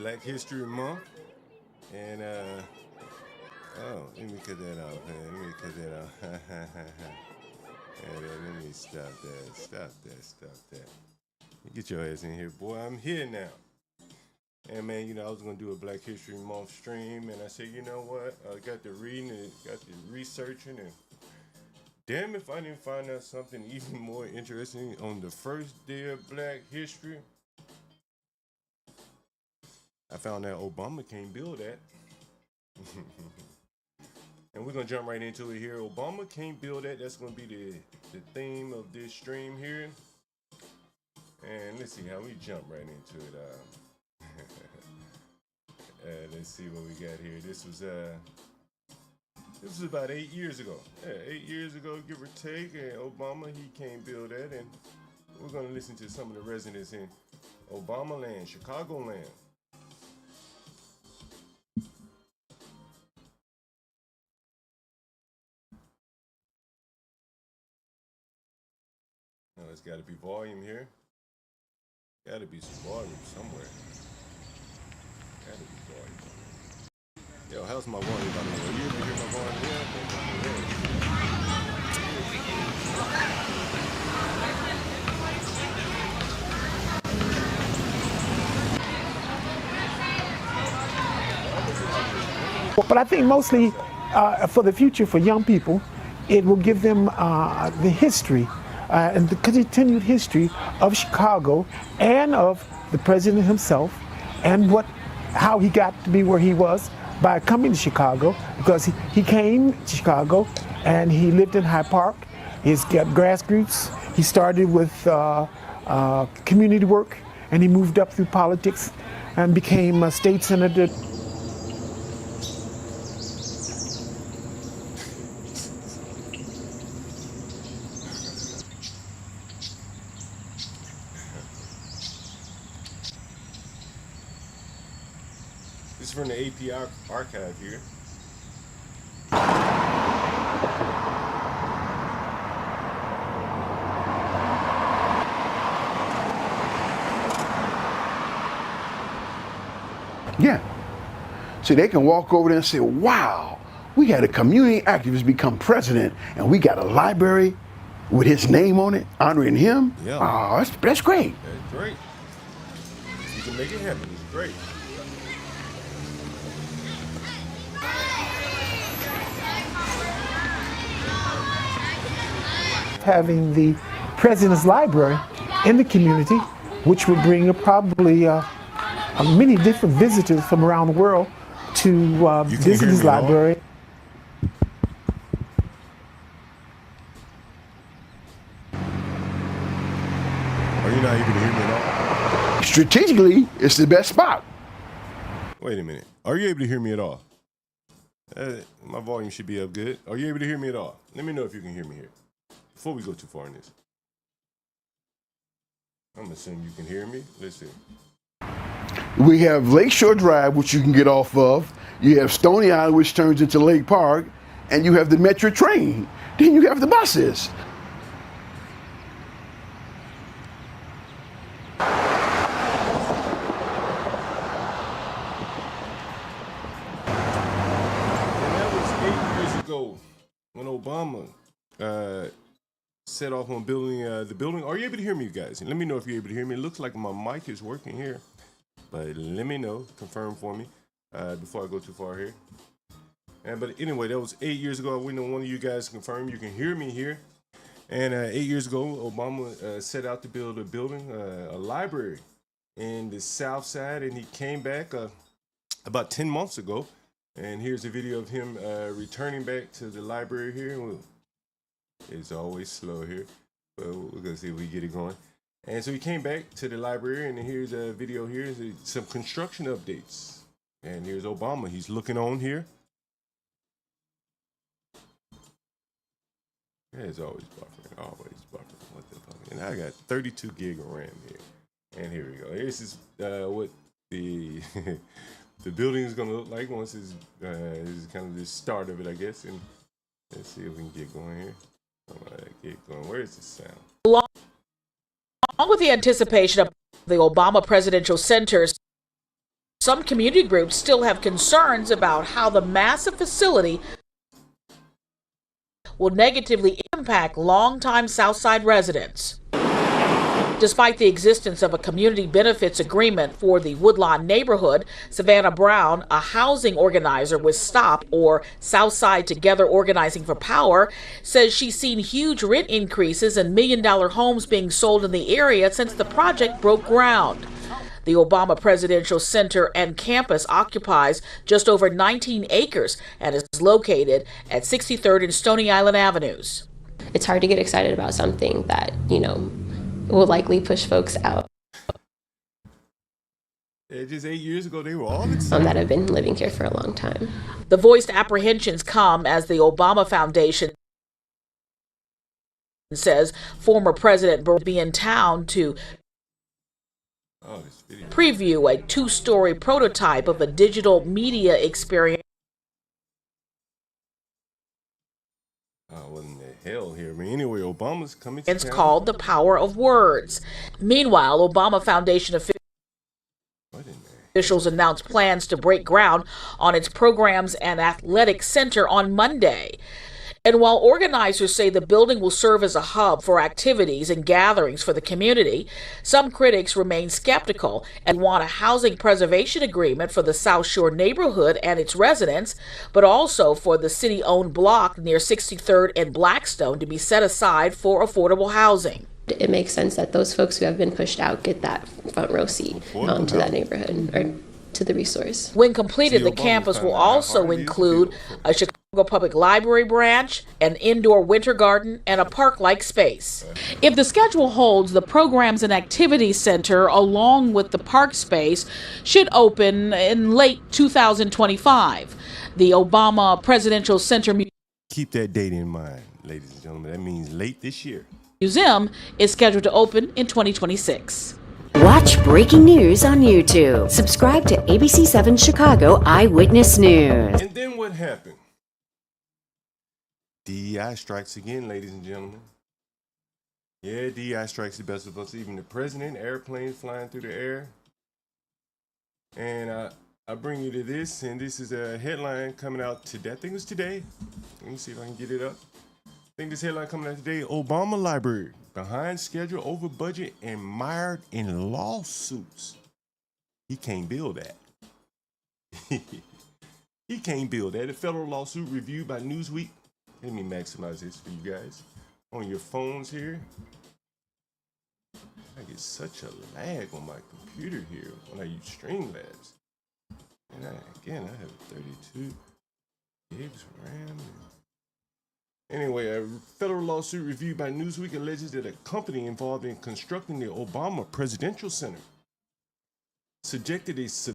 Black History Month, and oh, let me cut that off, man. Let me cut that off. Let me stop that. Get your ass in here, boy. I'm here now. And man, you know, I was gonna do a Black History Month stream, and I said, you know what? I got to reading and got to researching, and damn if I didn't find out something even more interesting on the first day of Black History. I found out Obama can't build that. And we're gonna jump right into it here. Obama can't build that. That's gonna be the theme of this stream here. And let's see how we jump right into it. Let's see what we got here. This was about 8 years ago. Yeah, 8 years ago, give or take. And Obama, he can't build that. And we're gonna listen to some of the residents in Obama land, Chicago land. Now, there's got to be volume here. Got to be some volume somewhere. Got to be volume. Yo, how's my volume? By the way, you ever hear my volume? But I think mostly for the future, for young people, it will give them the history and the continued history of Chicago and of the president himself, and how he got to be where he was by coming to Chicago, because he came to Chicago and he lived in Hyde Park. He's got grassroots. He started with community work, and he moved up through politics and became a state senator. This is from the AP archive here. Yeah. So they can walk over there and say, wow, we had a community activist become president, and we got a library with his name on it, honoring him. Yeah. Oh, that's great. That's great. You can make it happen. It's great. Having the president's library in the community, which would bring probably many different visitors from around the world to visit his library. Are you not able to hear me at all? Strategically, it's the best spot. Wait a minute. Are you able to hear me at all? My volume should be up good. Are you able to hear me at all? Let me know if you can hear me here before we go too far in this. I'm assuming you can hear me. Let's see. We have Lakeshore Drive, which you can get off of. You have Stony Island, which turns into Lake Park. And you have the Metro train. Then you have the buses. And that was 8 years ago when Obama set off on building the building. Are you able to hear me, guys? Let me know if you're able to hear me. It looks like my mic is working here, but let me know, confirm for me before I go too far here. But anyway, that was 8 years ago. We know one of you guys confirm you can hear me here. And 8 years ago, Obama set out to build a building, a library in the South Side, and he came back about 10 months ago. And here's a video of him returning back to the library here. It's always slow here, but we're gonna see if we get it going. And so he came back to the library, and here's a video here, some construction updates. And here's Obama, he's looking on here. Yeah, it's always buffering, what the fuck. And I got 32 gig of RAM here. And here we go. This is what the the building is gonna look like once this is kind of the start of it, I guess. And let's see if we can get going here. Get going. Where is the sound? Along with the anticipation of the Obama Presidential Center's Some community groups still have concerns about how the massive facility will negatively impact longtime Southside residents. Despite the existence of a community benefits agreement for the Woodlawn neighborhood, Savannah Brown, a housing organizer with STOP, or Southside Together Organizing for Power, says she's seen huge rent increases and million-dollar homes being sold in the area since the project broke ground. The Obama Presidential Center and campus occupies just over 19 acres and is located at 63rd and Stony Island Avenues. It's hard to get excited about something that, will likely push folks out. Just 8 years ago, they were all excited. That have been living here for a long time. The voiced apprehensions come as the Obama Foundation says former President will be in town to preview a 2-story prototype of a digital media experience. What in the hell here? I mean, anyway, Obama's coming to It's called The Power of Words. Meanwhile, Obama Foundation officials announced plans to break ground on its programs and athletic center on Monday. And while organizers say the building will serve as a hub for activities and gatherings for the community, some critics remain skeptical and want a housing preservation agreement for the South Shore neighborhood and its residents, but also for the city-owned block near 63rd and Blackstone to be set aside for affordable housing. It makes sense that those folks who have been pushed out get that front row seat to that neighborhood or to the resource. When completed, the campus will also include a Chicago Public Library branch, an indoor winter garden, and a park-like space. If the schedule holds, the Programs and Activities Center, along with the park space, should open in late 2025. The Obama Presidential Center Keep that date in mind, ladies and gentlemen. That means late this year. Museum is scheduled to open in 2026. Watch breaking news on YouTube. Subscribe to ABC7 Chicago Eyewitness News. And then what happened? DEI strikes again, ladies and gentlemen. Yeah, DEI strikes the best of us. Even the president, airplanes flying through the air. And I bring you to this, and this is a headline coming out today. I think it was today. Let me see if I can get it up. I think this headline coming out today: Obama Library behind schedule, over budget, and mired in lawsuits. He can't build that. He can't build that. A federal lawsuit reviewed by Newsweek. Let me maximize this for you guys on your phones here. I get such a lag on my computer here when I use Streamlabs. And I have 32 gigs RAM. Anyway, a federal lawsuit reviewed by Newsweek alleges that a company involved in constructing the Obama Presidential Center subjected a